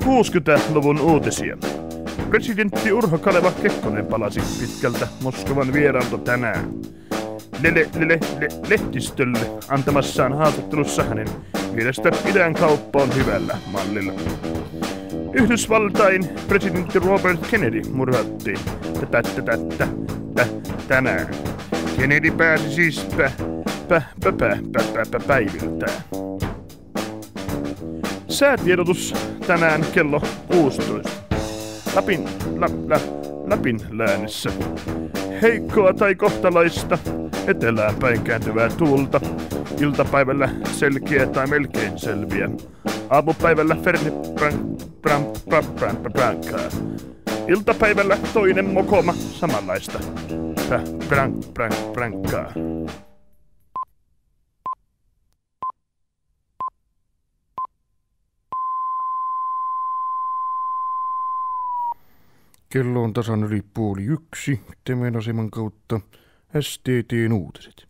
60-luvun uutisia. Presidentti Urho Kaleva Kekkonen palasi pitkältä Moskovan vierailta tänään. Lehtistölle antamassaan haastattelussa hänen mielestä idän kauppa on hyvällä mallilla. Yhdysvaltain presidentti Robert Kennedy murhattiin tänään. Kennedy pääsi siis päiviltään. Säätiedotus tänään kello 16. Lapin läänissä. Heikkoa tai kohtalaista etelään päin kääntyvää tuulta. Iltapäivällä selkeä tai melkein selviä. Aamupäivällä brankaa. Iltapäivällä toinen mokoma samanlaista. Brankaa. Kello on tasan yli 12:30 Temen aseman kautta STT:n uutiset.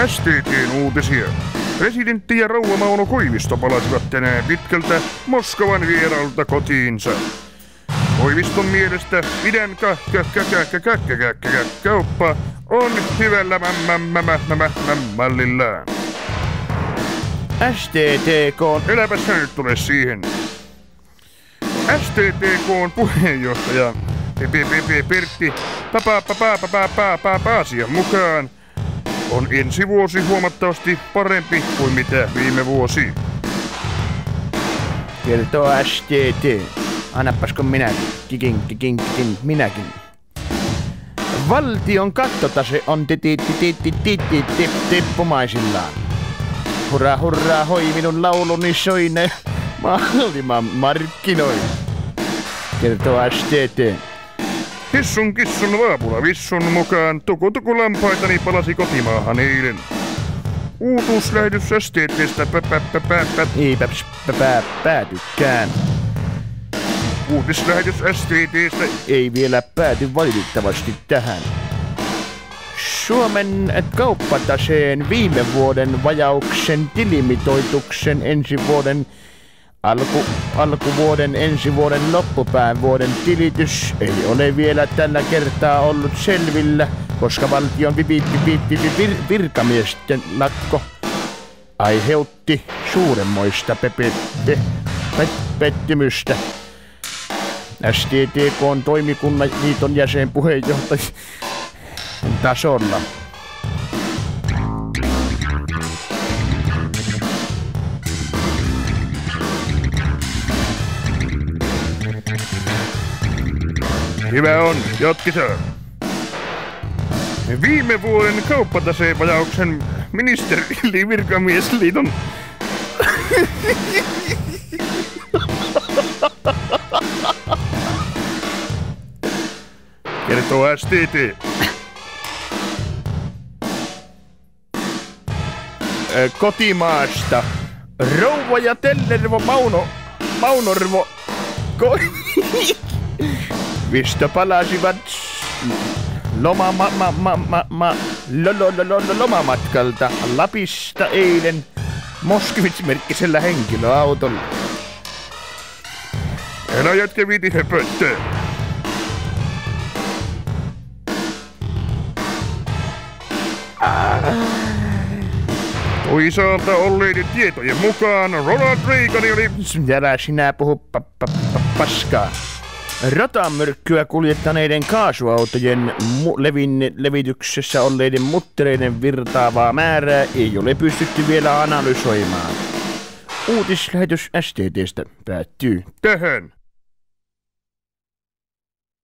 STT:n uutisia. Presidentti ja rouva Mauno Koivisto palasivat tänään pitkältä Moskovan vierailta kotiinsa. Koiviston mielestä idän kauppa on hyvällä mallillaan. STTK. Eläpäs nyt tule siihen. STTK:n puheenjohtaja Pertti Paasian mukaan on ensi vuosi huomattavasti parempi kuin mitä viime vuosi. Kertoo STT. Annapasko minäkin. Minäkin. Valtion kattotase on tippumaisillaan. Hurraa hurraa hoi minun lauluni soine maailman markkinoin. Kertoo STT. Hissun kissun vaapula vissun mukaan tuku lampaitani palasi kotimaahan eilen. Uutuuslähetys STT:stä Eipä päätykään. Uutislähetys STT:stä ei vielä pääty valitettavasti tähän. Suomen kauppataseen viime vuoden vajauksen tilimitoituksen ensi vuoden alkuvuoden ensi vuoden loppupään vuoden tilitys ei ole vielä tällä kertaa ollut selvillä, koska valtion virkamiesten lakko aiheutti suuremmoista pettymystä. STTK on toimikunnan liiton jäsenpuheenjohtaja tasolla. Hyvä on, jatketaan. Viime vuoden kauppataseen vajauksen ministeri virkamiesliiton kertoo STT. Kotimaasta. Rouva ja Tellervo Maunorvo Visto palasivat lomamatkalta Lapista eilen Moskvits-merkkisellä henkilöautolla. Älä jätkä viiti höpöttää. Toisaalta olleiden tietojen mukaan Ronald Reagan oli... Älä sinä puhu paskaa. Ratamyrkkyä kuljettaneiden kaasuautojen levityksessä olleiden muttereiden virtaavaa määrää ei ole pystytty vielä analysoimaan. Uutislähetys STT:stä päättyy tähän.